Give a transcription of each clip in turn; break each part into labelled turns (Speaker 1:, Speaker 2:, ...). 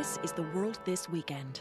Speaker 1: This is The World This Weekend.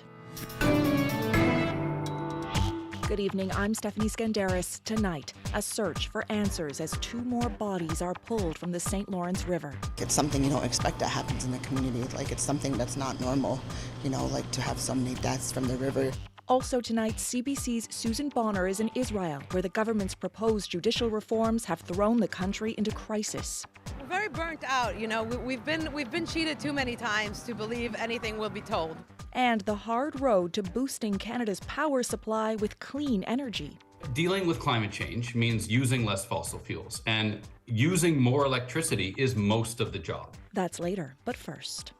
Speaker 1: Good evening, I'm Stephanie Skandaris. Tonight, a search for answers as 2 more bodies are pulled from the St. Lawrence River.
Speaker 2: It's something you don't expect that happens in the community. Like, it's something that's not normal, like to have so many deaths from the river.
Speaker 1: Also tonight, CBC's Susan Bonner is in Israel, where the government's proposed judicial reforms have thrown the country into crisis.
Speaker 3: We're very burnt out. We've been cheated too many times to believe anything will be told.
Speaker 1: And the hard road to boosting Canada's power supply with clean energy.
Speaker 4: Dealing with climate change means using less fossil fuels, and using more electricity is most of the job.
Speaker 1: That's later, but first.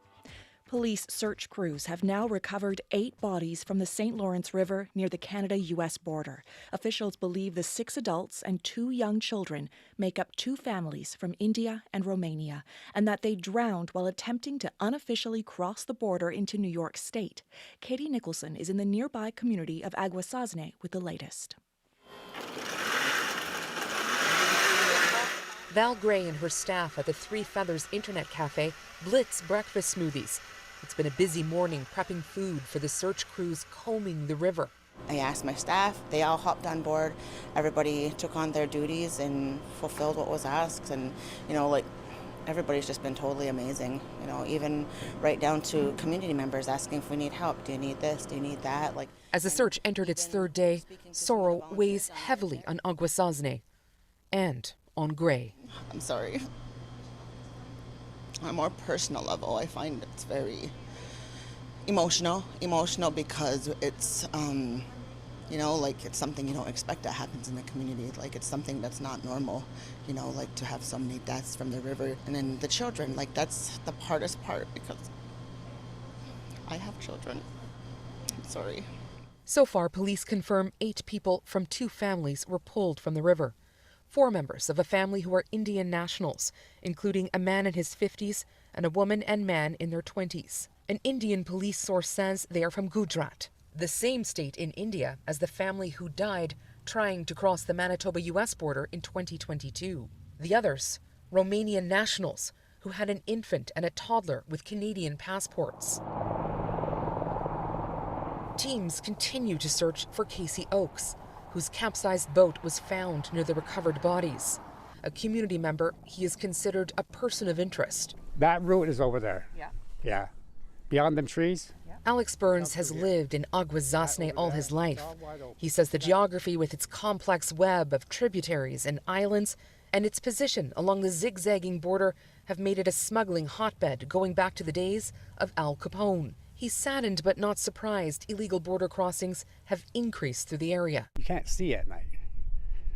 Speaker 1: Police search crews have now recovered 8 bodies from the St. Lawrence River near the Canada-US border. Officials believe the 6 adults and 2 young children make up 2 families from India and Romania, and that they drowned while attempting to unofficially cross the border into New York State. Katie Nicholson is in the nearby community of Aguasasne with the latest.
Speaker 5: Val Gray and her staff at the Three Feathers Internet Cafe blitz breakfast smoothies. It's been a busy morning prepping food for the search crews combing the river.
Speaker 2: I asked my staff, they all hopped on board. Everybody took on their duties and fulfilled what was asked. And, everybody's just been totally amazing. Even right down to community members asking if we need help. Do you need this? Do you need that?
Speaker 5: As the search entered its 3rd day, sorrow weighs heavily on Aguasasne and on Gray.
Speaker 2: I'm sorry. On a more personal level, I find it's very emotional because it's, it's something you don't expect that happens in the community. Like, it's something that's not normal, to have so many deaths from the river. And then the children, that's the hardest part because I have children. I'm sorry.
Speaker 5: So far, police confirm 8 people from 2 families were pulled from the river. 4 members of a family who are Indian nationals, including a man in his 50s and a woman and man in their 20s. An Indian police source says they are from Gujarat, the same state in India as the family who died trying to cross the Manitoba-US border in 2022. The others, Romanian nationals who had an infant and a toddler with Canadian passports. Teams continue to search for Casey Oakes, whose capsized boat was found near the recovered bodies. A community member, he is considered a person of interest.
Speaker 6: That route is over there. Yeah. Beyond them trees.
Speaker 5: Alex Burns has lived in Aguasasne all his life. He says the geography with its complex web of tributaries and islands and its position along the zigzagging border have made it a smuggling hotbed going back to the days of Al Capone. He's saddened but not surprised illegal border crossings have increased through the area.
Speaker 6: You can't see at night.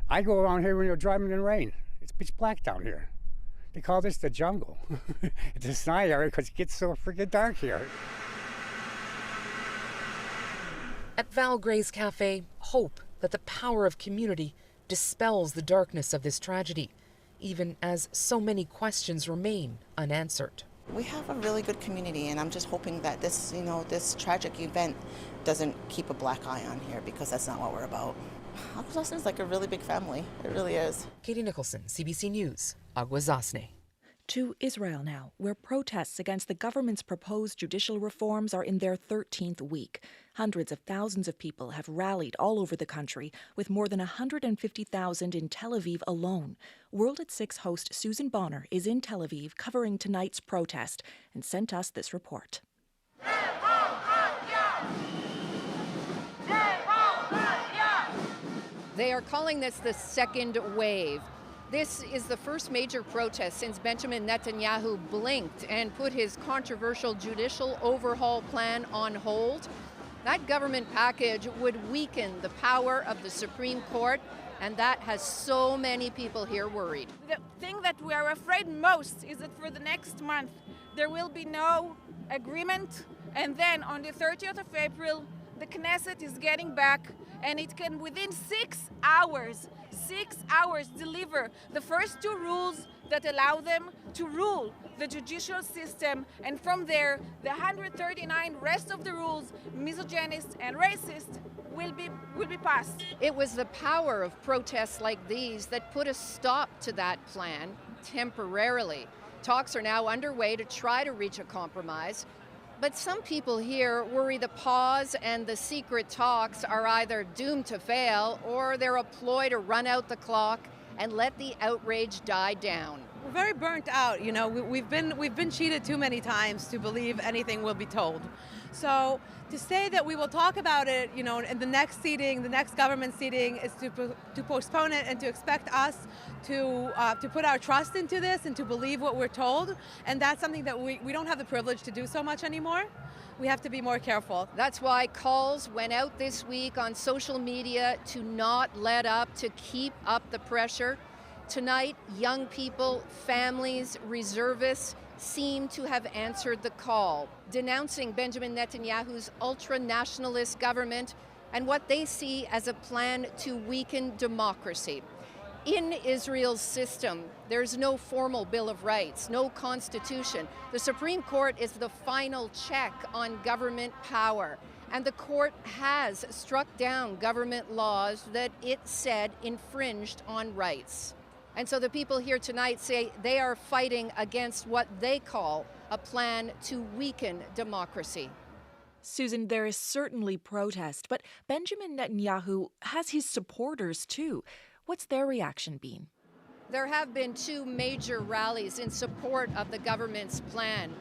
Speaker 6: I go around here when you're driving in the rain. It's pitch black down here. They call this the jungle. It's a side area because it gets so freaking dark here.
Speaker 5: At Val Gray's Cafe, hope that the power of community dispels the darkness of this tragedy, even as so many questions remain unanswered.
Speaker 2: We have a really good community, and I'm just hoping that this tragic event doesn't keep a black eye on here, because that's not what we're about. Aguasasne is like a really big family. It really is.
Speaker 5: Katie Nicholson, CBC News, Aguasasne.
Speaker 1: To Israel now, where protests against the government's proposed judicial reforms are in their 13th week. Hundreds of thousands of people have rallied all over the country, with more than 150,000 in Tel Aviv alone. World at 6 host Susan Bonner is in Tel Aviv covering tonight's protest and sent us this report.
Speaker 7: They are calling this the second wave. This is the first major protest since Benjamin Netanyahu blinked and put his controversial judicial overhaul plan on hold. That government package would weaken the power of the Supreme Court, and that has so many people here worried.
Speaker 8: The thing that we are afraid most is that for the next month there will be no agreement, and then on the 30th of April the Knesset is getting back, and it can within 6 hours deliver the first 2 rules that allow them to rule the judicial system, and from there the 139 rest of the rules, misogynist and racist, will be passed.
Speaker 7: It was the power of protests like these that put a stop to that plan temporarily. Talks are now underway to try to reach a compromise. But some people here worry the pause and the secret talks are either doomed to fail or they're a ploy to run out the clock and let the outrage die down.
Speaker 3: We're very burnt out. You know, we've been cheated too many times to believe anything will be told. So to say that we will talk about it, you know, in the next government seating, is to postpone it and to expect us to put our trust into this and to believe what we're told. And that's something that we don't have the privilege to do so much anymore. We have to be more careful.
Speaker 7: That's why calls went out this week on social media to not let up, to keep up the pressure. Tonight, young people, families, reservists seem to have answered the call, denouncing Benjamin Netanyahu's ultra-nationalist government and what they see as a plan to weaken democracy. In Israel's system, there's no formal Bill of Rights, no constitution. The Supreme Court is the final check on government power, and the court has struck down government laws that it said infringed on rights. And so the people here tonight say they are fighting against what they call a plan to weaken democracy.
Speaker 1: Susan, there is certainly protest, but Benjamin Netanyahu has his supporters too. What's their reaction been?
Speaker 7: There have been 2 major rallies in support of the government's plan.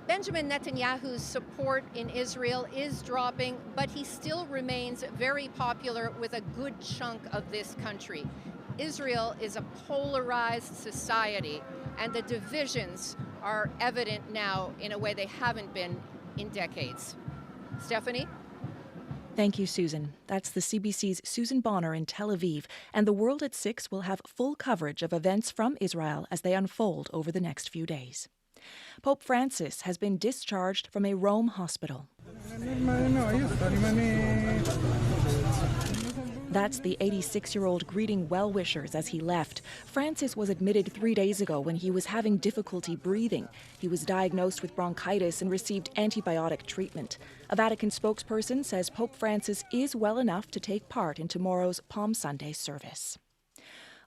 Speaker 7: Benjamin Netanyahu's support in Israel is dropping, but he still remains very popular with a good chunk of this country. Israel is a polarized society, and the divisions are evident now in a way they haven't been in decades. Stephanie?
Speaker 1: Thank you, Susan. That's the CBC's Susan Bonner in Tel Aviv, and The World at 6 will have full coverage of events from Israel as they unfold over the next few days. Pope Francis has been discharged from a Rome hospital. That's the 86-year-old greeting well-wishers as he left. Francis was admitted 3 days ago when he was having difficulty breathing. He was diagnosed with bronchitis and received antibiotic treatment. A Vatican spokesperson says Pope Francis is well enough to take part in tomorrow's Palm Sunday service.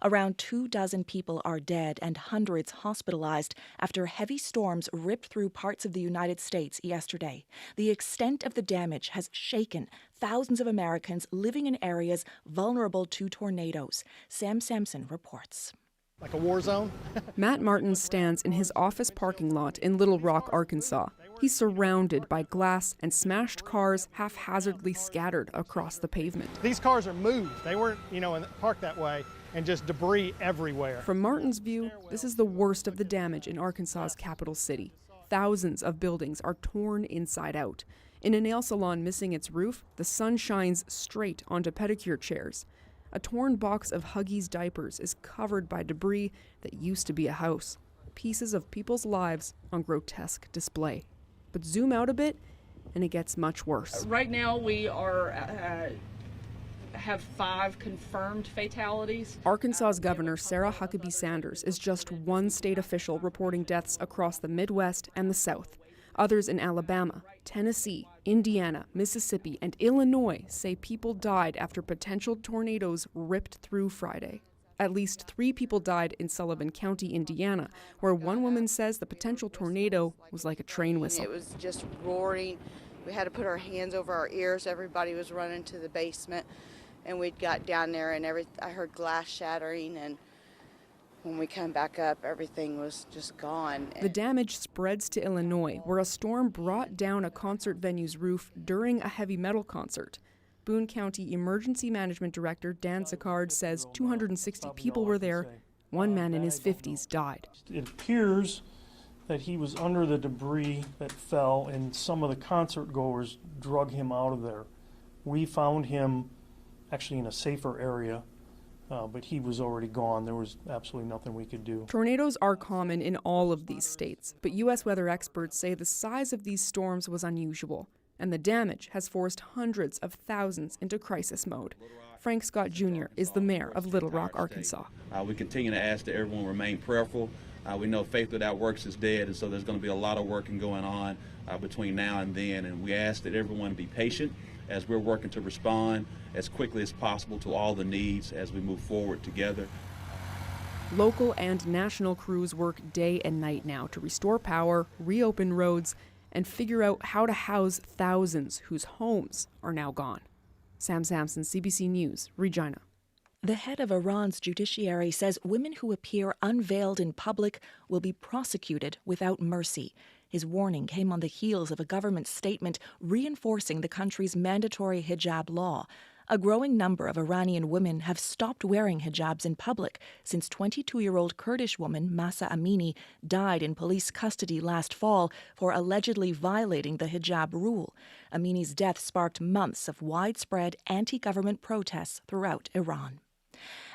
Speaker 1: Around 24 people are dead and hundreds hospitalized after heavy storms ripped through parts of the United States yesterday. The extent of the damage has shaken thousands of Americans living in areas vulnerable to tornadoes. Sam Sampson reports.
Speaker 9: Like a war zone?
Speaker 10: Matt Martin stands in his office parking lot in Little Rock, Arkansas. He's surrounded by glass and smashed cars haphazardly scattered across the pavement.
Speaker 9: These cars are moved. They weren't, parked that way, and just debris everywhere.
Speaker 10: From Martin's view, this is the worst of the damage in Arkansas's capital city. Thousands of buildings are torn inside out. In a nail salon missing its roof, the sun shines straight onto pedicure chairs. A torn box of Huggies diapers is covered by debris that used to be a house. Pieces of people's lives on grotesque display. But zoom out a bit, and it gets much worse.
Speaker 11: Right now, we have 5 confirmed fatalities.
Speaker 10: Arkansas's Governor Sarah Huckabee Sanders is just one state official reporting deaths across the Midwest and the South. Others in Alabama, Tennessee, Indiana, Mississippi, and Illinois say people died after potential tornadoes ripped through Friday. At least 3 people died in Sullivan County, Indiana, where one woman says the potential tornado was like a train whistle.
Speaker 12: It was just roaring. We had to put our hands over our ears. Everybody was running to the basement, and we'd got down there, and I heard glass shattering, and when we come back up, everything was just gone.
Speaker 10: The damage spreads to Illinois, where a storm brought down a concert venue's roof during a heavy metal concert. Boone County Emergency Management Director Dan Sicard says 260 people were there. One man in his 50s died.
Speaker 13: It appears that he was under the debris that fell, and some of the concert goers drug him out of there. We found him actually in a safer area, but he was already gone. There was absolutely nothing we could do.
Speaker 10: Tornadoes are common in all of these states, but U.S. weather experts say the size of these storms was unusual, and the damage has forced hundreds of thousands into crisis mode. Frank Scott Jr. is the mayor of Little Rock, Arkansas.
Speaker 14: We continue to ask that everyone remain prayerful. We know faith without works is dead, and so there's going to be a lot of working going on between now and then, and we ask that everyone be patient as we're working to respond as quickly as possible to all the needs as we move forward together.
Speaker 10: Local and national crews work day and night now to restore power, reopen roads, and figure out how to house thousands whose homes are now gone. Sam Sampson, CBC News, Regina.
Speaker 1: The head of Iran's judiciary says women who appear unveiled in public will be prosecuted without mercy. His warning came on the heels of a government statement reinforcing the country's mandatory hijab law. A growing number of Iranian women have stopped wearing hijabs in public since 22-year-old Kurdish woman Mahsa Amini died in police custody last fall for allegedly violating the hijab rule. Amini's death sparked months of widespread anti-government protests throughout Iran.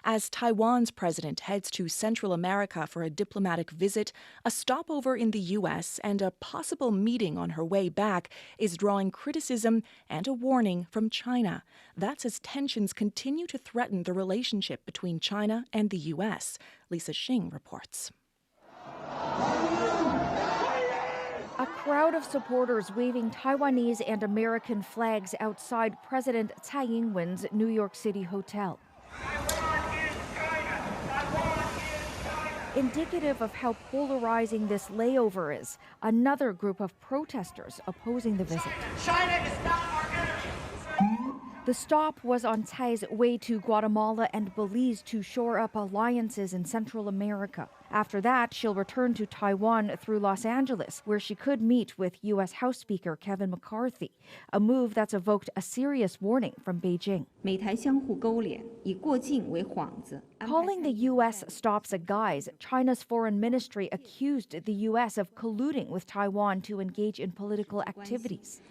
Speaker 1: As Taiwan's president heads to Central America for a diplomatic visit, a stopover in the U.S. and a possible meeting on her way back is drawing criticism and a warning from China. That's as tensions continue to threaten the relationship between China and the U.S. Lisa Xing reports.
Speaker 15: A crowd of supporters waving Taiwanese and American flags outside President Tsai Ing-wen's New York City hotel. Indicative of how polarizing this layover is, another group of protesters opposing the visit.
Speaker 16: China is not our enemy.
Speaker 15: The stop was on Tsai's way to Guatemala and Belize to shore up alliances in Central America. After that, she'll return to Taiwan through Los Angeles, where she could meet with U.S. House Speaker Kevin McCarthy, a move that's evoked a serious warning from Beijing. Calling the U.S. stops a guise, China's foreign ministry accused the U.S. of colluding with Taiwan to engage in political activities.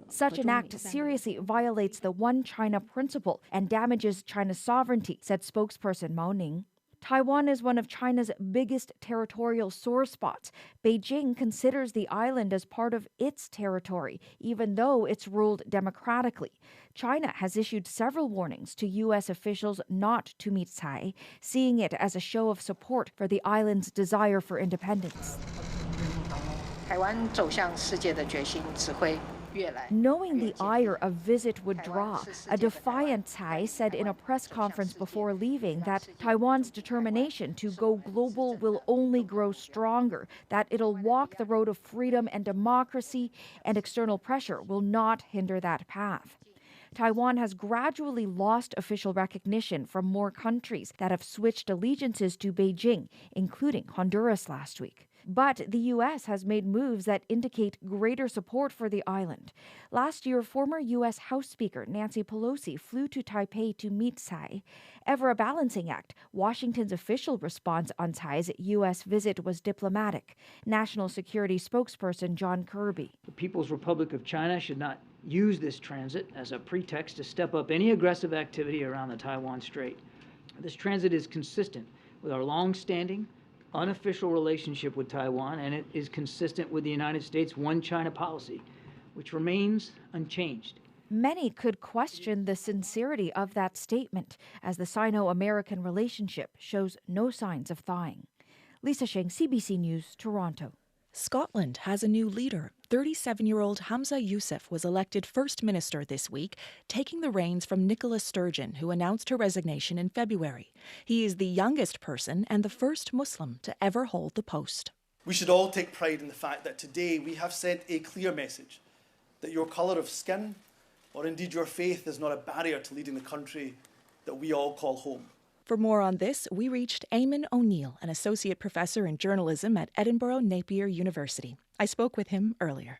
Speaker 15: Such an act seriously violates the One China principle and damages China's sovereignty, said spokesperson Mao Ning. Taiwan is one of China's biggest territorial sore spots. Beijing considers the island as part of its territory, even though it's ruled democratically. China has issued several warnings to U.S. officials not to meet Tsai, seeing it as a show of support for the island's desire for independence. Knowing the ire a visit would draw, a defiant Tsai said in a press conference before leaving that Taiwan's determination to go global will only grow stronger, that it'll walk the road of freedom and democracy, and external pressure will not hinder that path. Taiwan has gradually lost official recognition from more countries that have switched allegiances to Beijing, including Honduras last week. But the U.S. has made moves that indicate greater support for the island. Last year, former U.S. House Speaker Nancy Pelosi flew to Taipei to meet Tsai. Ever a balancing act, Washington's official response on Tsai's U.S. visit was diplomatic. National Security spokesperson John Kirby.
Speaker 17: The People's Republic of China should not use this transit as a pretext to step up any aggressive activity around the Taiwan Strait. This transit is consistent with our long-standing, unofficial relationship with Taiwan, and it is consistent with the United States' One China policy, which remains unchanged.
Speaker 15: Many could question the sincerity of that statement, as the Sino-American relationship shows no signs of thawing. Lisa Xing, CBC News, Toronto.
Speaker 1: Scotland has a new leader. 37-year-old Hamza Yousaf was elected First Minister this week, taking the reins from Nicola Sturgeon, who announced her resignation in February. He is the youngest person and the first Muslim to ever hold the post.
Speaker 18: We should all take pride in the fact that today we have sent a clear message that your colour of skin, or indeed your faith, is not a barrier to leading the country that we all call home.
Speaker 1: For more on this, we reached Eamon O'Neill, an associate professor in journalism at Edinburgh Napier University. I spoke with him earlier.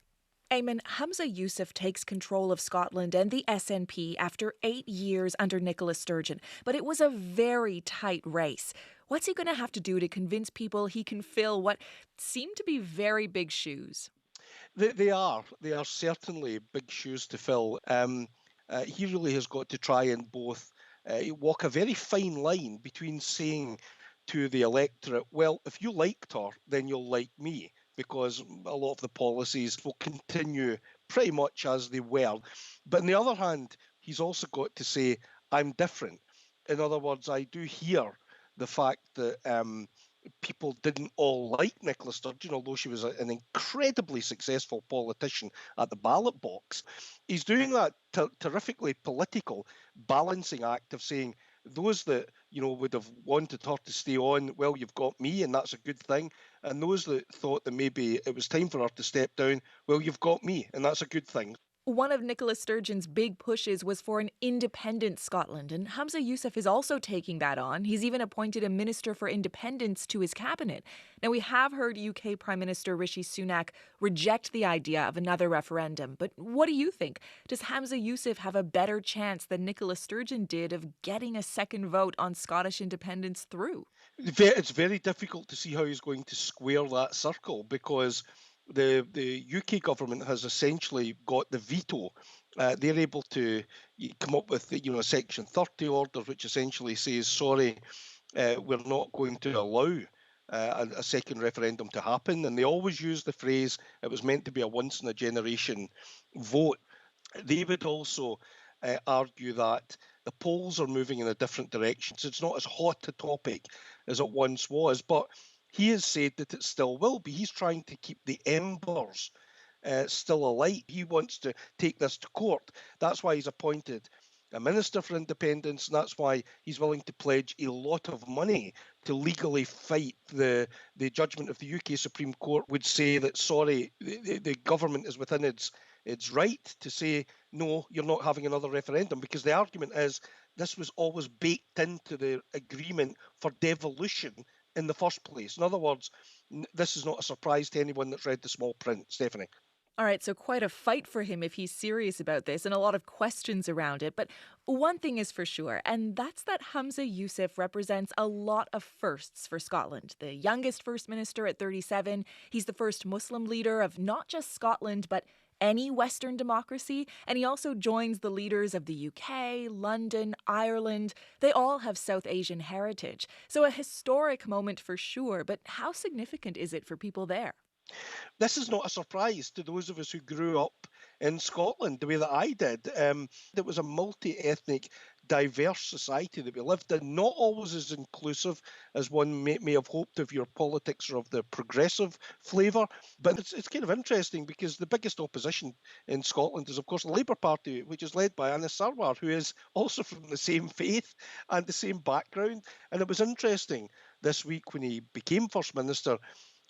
Speaker 1: Eamon, Hamza Yousaf takes control of Scotland and the SNP after 8 years under Nicola Sturgeon, but it was a very tight race. What's he going to have to do to convince people he can fill what seem to be very big shoes?
Speaker 19: They are certainly big shoes to fill. He really has got to try and both walk a very fine line between saying to the electorate, well, if you liked her, then you'll like me, because a lot of the policies will continue pretty much as they were. But on the other hand, he's also got to say, I'm different. In other words, I do hear the fact that people didn't all like Nicola Sturgeon, although she was an incredibly successful politician at the ballot box. He's doing that terrifically political balancing act of saying those that would have wanted her to stay on. Well, you've got me, and that's a good thing. And those that thought that maybe it was time for her to step down, well, you've got me, and that's a good thing.
Speaker 1: One of Nicola Sturgeon's big pushes was for an independent Scotland, and Humza Yousaf is also taking that on. He's even appointed a Minister for Independence to his cabinet. Now, we have heard UK Prime Minister Rishi Sunak reject the idea of another referendum, but what do you think? Does Humza Yousaf have a better chance than Nicola Sturgeon did of getting a second vote on Scottish independence through?
Speaker 19: It's very difficult to see how he's going to square that circle, because the UK government has essentially got the veto. They're able to come up with a Section 30 order, which essentially says, sorry, we're not going to allow a second referendum to happen. And they always use the phrase, it was meant to be a once-in-a-generation vote. They would also argue that the polls are moving in a different direction. So it's not as hot a topic as it once was, but he has said that it still will be. He's trying to keep the embers still alight. He wants to take this to court. That's why he's appointed a Minister for Independence, and that's why he's willing to pledge a lot of money to legally fight the judgment of the UK Supreme Court would say that, sorry, the government is within its right to say, no, you're not having another referendum, because the argument is this was always baked into the agreement for devolution in the first place. In other words, this is not a surprise to anyone that's read the small print. Stephanie.
Speaker 1: All right, so quite a fight for him if he's serious about this, and a lot of questions around it. But one thing is for sure, and that's that Humza Yousaf represents a lot of firsts for Scotland. The youngest First Minister at 37, he's the first Muslim leader of not just Scotland, but any Western democracy, and he also joins the leaders of the UK, London, Ireland. They all have South Asian heritage. So a historic moment for sure, but how significant is it for people there?
Speaker 19: This is not a surprise to those of us who grew up in Scotland the way that I did. It was a multi-ethnic, diverse society that we lived in, not always as inclusive as one may have hoped if your politics are of the progressive flavour. But it's kind of interesting because the biggest opposition in Scotland is, of course, the Labour Party, which is led by Anas Sarwar, who is also from the same faith and the same background. And it was interesting this week when he became First Minister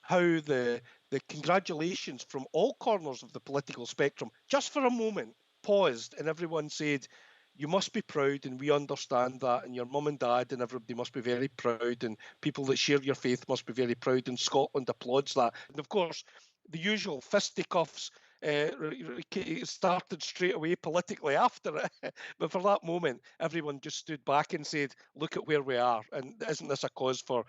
Speaker 19: how the congratulations from all corners of the political spectrum, just for a moment, paused, and everyone said, you must be proud, and we understand that, and your mum and dad and everybody must be very proud, and people that share your faith must be very proud, and Scotland applauds that. And of course, the usual fisticuffs started straight away politically after it. But for that moment, everyone just stood back and said, look at where we are. And isn't this a cause for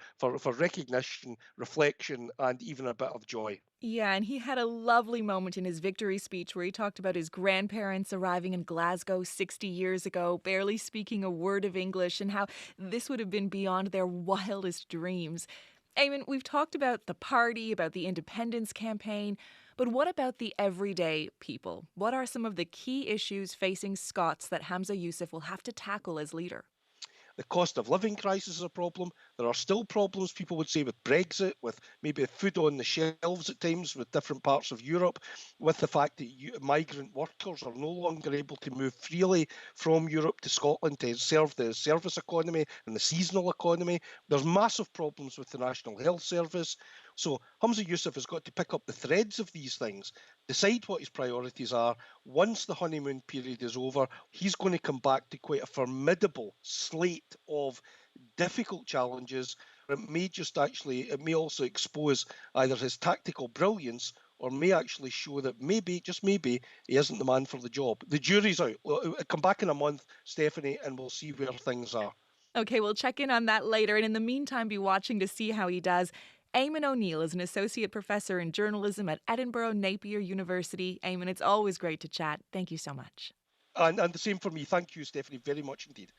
Speaker 19: recognition, reflection, and even a bit of joy?
Speaker 1: Yeah, and he had a lovely moment in his victory speech where he talked about his grandparents arriving in Glasgow 60 years ago, barely speaking a word of English, and how this would have been beyond their wildest dreams. Eamon, we've talked about the party, about the independence campaign, but what about the everyday people? What are some of the key issues facing Scots that Humza Yousaf will have to tackle as leader?
Speaker 19: The cost of living crisis is a problem. There are still problems, people would say, with Brexit, with maybe food on the shelves at times with different parts of Europe, with the fact that migrant workers are no longer able to move freely from Europe to Scotland to serve the service economy and the seasonal economy. There's massive problems with the National Health Service. So Humza Yousaf has got to pick up the threads of these things, decide what his priorities are. Once the honeymoon period is over, he's going to come back to quite a formidable slate of difficult challenges. It may also expose either his tactical brilliance or may actually show that maybe, just maybe, he isn't the man for the job. The jury's out. Come back in a month, Stephanie, and we'll see where things are.
Speaker 1: Okay, we'll check in on that later. And in the meantime, be watching to see how he does. Eamon O'Neill is an associate professor in journalism at Edinburgh Napier University. Eamon, it's always great to chat. Thank you so much.
Speaker 19: And the same for me. Thank you, Stephanie, very much indeed.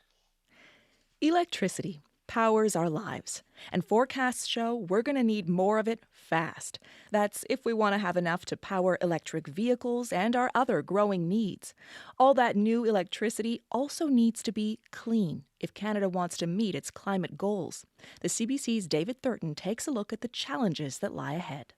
Speaker 1: Electricity powers our lives, and forecasts show we're going to need more of it fast. That's if we want to have enough to power electric vehicles and our other growing needs. All that new electricity also needs to be clean if Canada wants to meet its climate goals. The CBC's David Thurton takes a look at the challenges that lie ahead.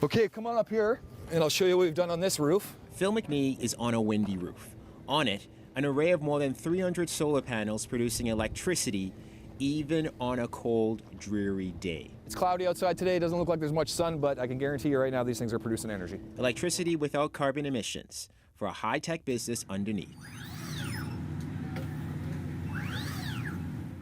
Speaker 20: Okay, come on up here, and I'll show you what we've done on this roof.
Speaker 21: Phil McNee is on a windy roof. On it, an array of more than 300 solar panels producing electricity even on a cold, dreary day.
Speaker 20: It's cloudy outside today. It doesn't look like there's much sun, but I can guarantee you right now these things are producing energy.
Speaker 21: Electricity without carbon emissions for a high-tech business underneath.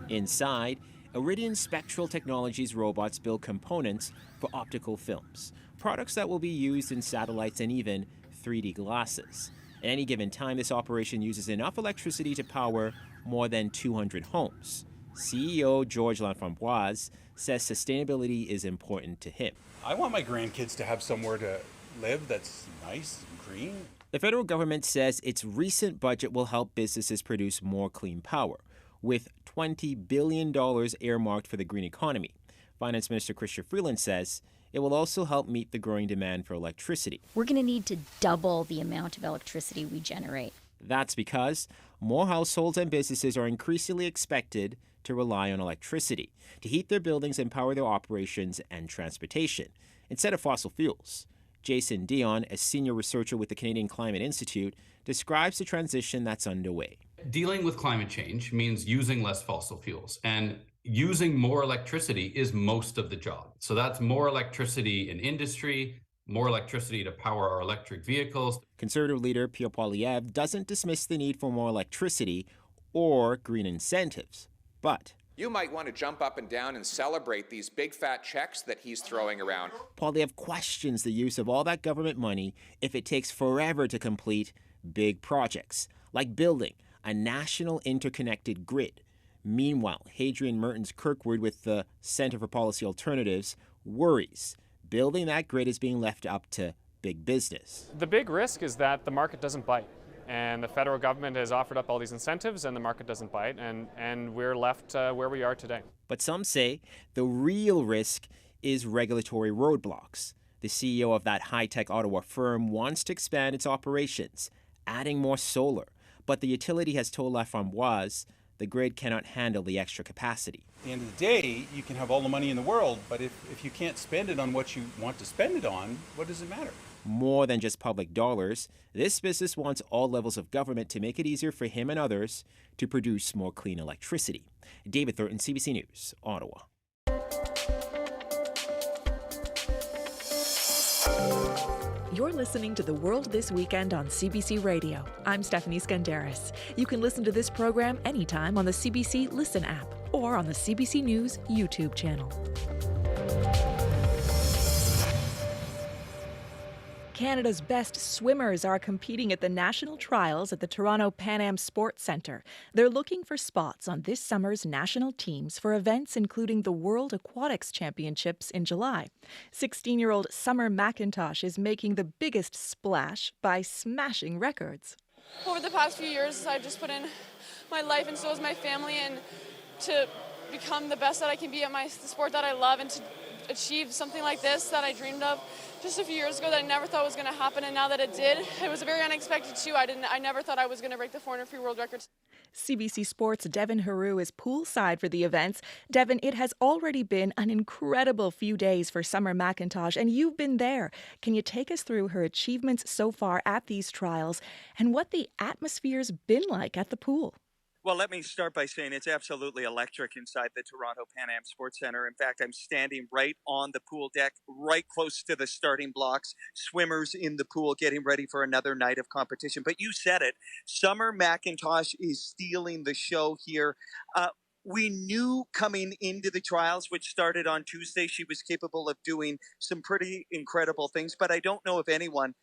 Speaker 21: Inside, Iridian Spectral Technologies robots build components for optical films, products that will be used in satellites and even 3D glasses. At any given time, this operation uses enough electricity to power more than 200 homes. CEO George Lanframboise says sustainability is important to him.
Speaker 4: I want my grandkids to have somewhere to live that's nice and green.
Speaker 21: The federal government says its recent budget will help businesses produce more clean power, with $20 billion earmarked for the green economy. Finance Minister Chrystia Freeland says it will also help meet the growing demand for electricity.
Speaker 22: We're going to need to double the amount of electricity we generate.
Speaker 21: That's because more households and businesses are increasingly expected to rely on electricity to heat their buildings and power their operations and transportation, instead of fossil fuels. Jason Dion, a senior researcher with the Canadian Climate Institute, describes the transition that's underway.
Speaker 23: Dealing with climate change means using less fossil fuels, and using more electricity is most of the job. So that's more electricity in industry, more electricity to power our electric vehicles.
Speaker 21: Conservative leader Pierre Poilievre doesn't dismiss the need for more electricity or green incentives, but
Speaker 24: you might want to jump up and down and celebrate these big fat checks that he's throwing around.
Speaker 21: Poilievre questions the use of all that government money if it takes forever to complete big projects, like building a national interconnected grid. Meanwhile, Hadrian Mertens Kirkwood with the Centre for Policy Alternatives worries building that grid is being left up to big business.
Speaker 25: The big risk is that the market doesn't bite. And the federal government has offered up all these incentives and the market doesn't bite, and we're left where we are today.
Speaker 21: But some say the real risk is regulatory roadblocks. The CEO of that high-tech Ottawa firm wants to expand its operations, adding more solar. But the utility has told Lanframboise the grid cannot handle the extra capacity.
Speaker 4: At the end of the day, you can have all the money in the world, but if you can't spend it on what you want to spend it on, what does it matter?
Speaker 21: More than just public dollars, this business wants all levels of government to make it easier for him and others to produce more clean electricity. David Thornton, CBC News, Ottawa.
Speaker 1: You're listening to The World This Weekend on CBC Radio. I'm Stephanie Skandaris. You can listen to this program anytime on the CBC Listen app or on the CBC News YouTube channel. Canada's best swimmers are competing at the national trials at the Toronto Pan Am Sports Centre. They're looking for spots on this summer's national teams for events including the World Aquatics Championships in July. 16-year-old Summer McIntosh is making the biggest splash by smashing records.
Speaker 26: Over the past few years, I've just put in my life and so has my family, and to become the best that I can be at the sport that I love and to achieve something like this that I dreamed of just a few years ago that I never thought was going to happen, and now that it did, it was very unexpected too. I never thought I was going to break the 400 free world record.
Speaker 1: CBC Sports' Devin Haru is poolside for the events. Devin, it has already been an incredible few days for Summer McIntosh, and you've been there. Can you take us through her achievements so far at these trials and what the atmosphere's been like at the pool?
Speaker 27: Well, let me start by saying it's absolutely electric inside the Toronto Pan Am Sports Centre. In fact, I'm standing right on the pool deck, right close to the starting blocks, swimmers in the pool getting ready for another night of competition. But you said it, Summer McIntosh is stealing the show here. We knew coming into the trials, which started on Tuesday, she was capable of doing some pretty incredible things, but I don't know if anyone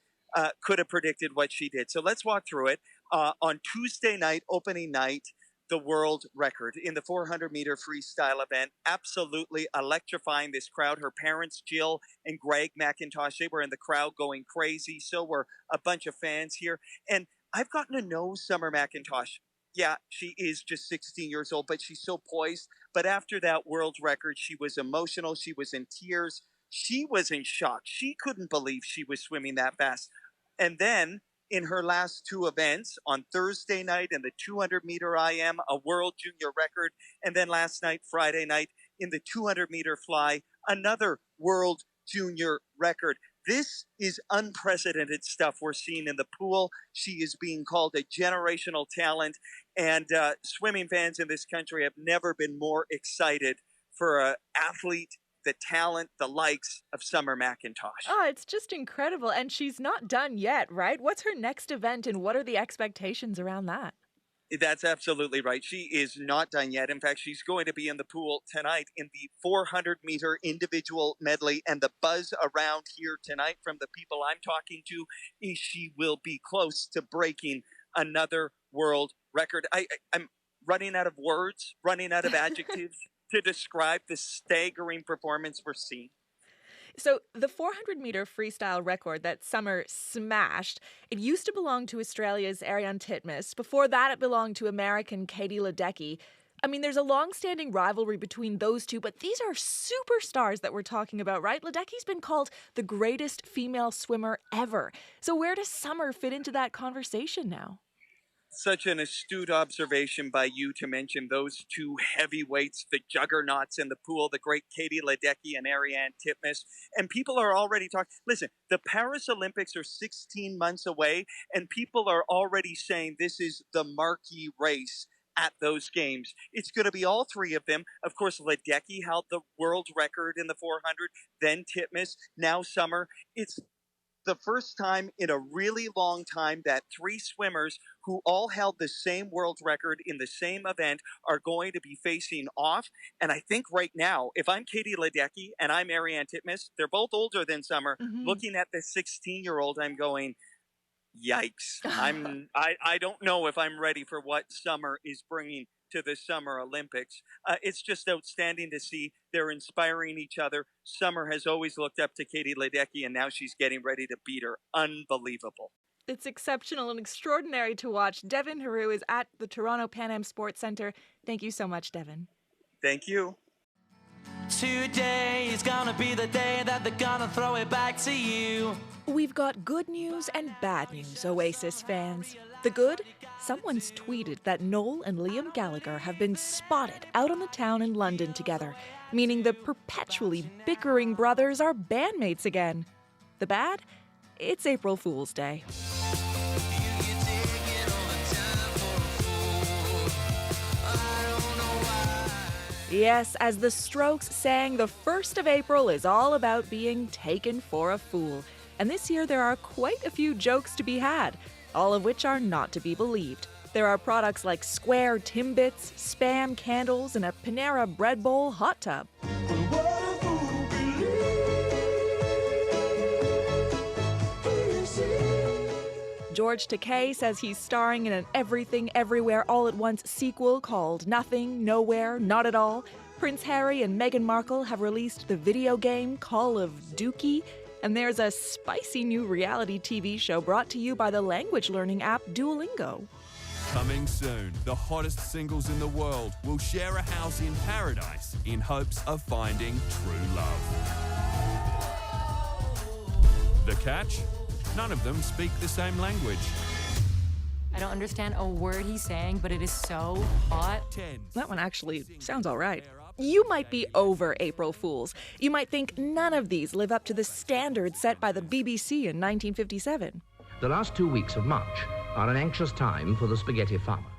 Speaker 27: could have predicted what she did. So let's walk through it. On Tuesday night, opening night, the world record in the 400-meter freestyle event, absolutely electrifying this crowd. Her parents, Jill and Greg McIntosh, they were in the crowd going crazy. So were a bunch of fans here. And I've gotten to know Summer McIntosh. Yeah, she is just 16 years old, but she's so poised. But after that world record, she was emotional. She was in tears. She was in shock. She couldn't believe she was swimming that fast. And then in her last two events, on Thursday night in the 200-meter IM, a world junior record, and then last night, Friday night, in the 200-meter fly, another world junior record. This is unprecedented stuff we're seeing in the pool. She is being called a generational talent, and swimming fans in this country have never been more excited for an athlete, the talent, the likes of Summer McIntosh.
Speaker 1: Oh, it's just incredible. And she's not done yet, right? What's her next event and what are the expectations around that?
Speaker 27: That's absolutely right. She is not done yet. In fact, she's going to be in the pool tonight in the 400-meter individual medley. And the buzz around here tonight from the people I'm talking to is she will be close to breaking another world record. I'm running out of words, running out of adjectives to describe the staggering performance we're seeing.
Speaker 1: So the 400-meter freestyle record that Summer smashed, it used to belong to Australia's Ariane Titmus. Before that, it belonged to American Katie Ledecky. I mean, there's a long-standing rivalry between those two, but these are superstars that we're talking about, right? Ledecky's been called the greatest female swimmer ever. So where does Summer fit into that conversation now?
Speaker 27: Such an astute observation by you to mention those two heavyweights, the juggernauts in the pool, the great Katie Ledecky and Ariane Titmus. And people are already talking. Listen, the Paris Olympics are 16 months away, and people are already saying this is the marquee race at those games. It's going to be all three of them. Of course, Ledecky held the world record in the 400, then Titmus, now Summer. It's the first time in a really long time that three swimmers who all held the same world record in the same event are going to be facing off. And I think right now, if I'm Katie Ledecky and I'm Ariane Titmus, they're both older than Summer. Looking at the 16-year-old, I'm going, yikes. I don't know if I'm ready for what Summer is bringing to the Summer Olympics. It's just outstanding to see. They're inspiring each other. Summer has always looked up to Katie Ledecky, and now she's getting ready to beat her. Unbelievable.
Speaker 1: It's exceptional and extraordinary to watch. Devin Haru is at the Toronto Pan Am Sports Centre. Thank you so much, Devin.
Speaker 27: Thank you.
Speaker 2: Today is gonna be the day that they're gonna throw it back to you.
Speaker 1: We've got good news and bad news, Oasis fans. The good? Someone's tweeted that Noel and Liam Gallagher have been spotted out on the town in London together, meaning the perpetually bickering brothers are bandmates again. The bad? It's April Fool's Day. Yes, as the Strokes sang, the 1st of April is all about being taken for a fool. And this year there are quite a few jokes to be had, all of which are not to be believed. There are products like Square Timbits, Spam candles, and a Panera bread bowl hot tub. George Takei says he's starring in an Everything Everywhere All at Once sequel called Nothing, Nowhere, Not at All. Prince Harry and Meghan Markle have released the video game Call of Dookie. And there's a spicy new reality TV show brought to you by the language learning app Duolingo.
Speaker 3: Coming soon, the hottest singles in the world will share a house in paradise in hopes of finding true love. The catch? None of them speak the same language.
Speaker 5: I don't understand a word he's saying, but it is so hot.
Speaker 1: That one actually sounds all right. You might be over April Fools. You might think none of these live up to the standard set by the BBC in 1957.
Speaker 6: The last 2 weeks of March are an anxious time for the spaghetti farmer.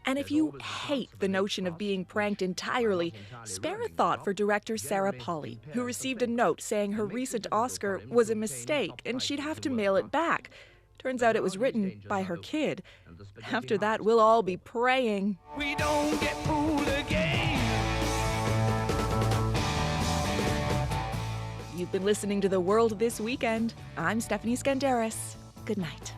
Speaker 1: And if you hate the notion of being pranked entirely, spare a thought for director Sarah Polley, who received a note saying her recent Oscar was a mistake and she'd have to mail it back. Turns out it was written by her kid. After that, we'll all be praying.
Speaker 2: We don't get fooled again.
Speaker 1: You've been listening to The World This Weekend. I'm Stephanie Skandaris. Good night.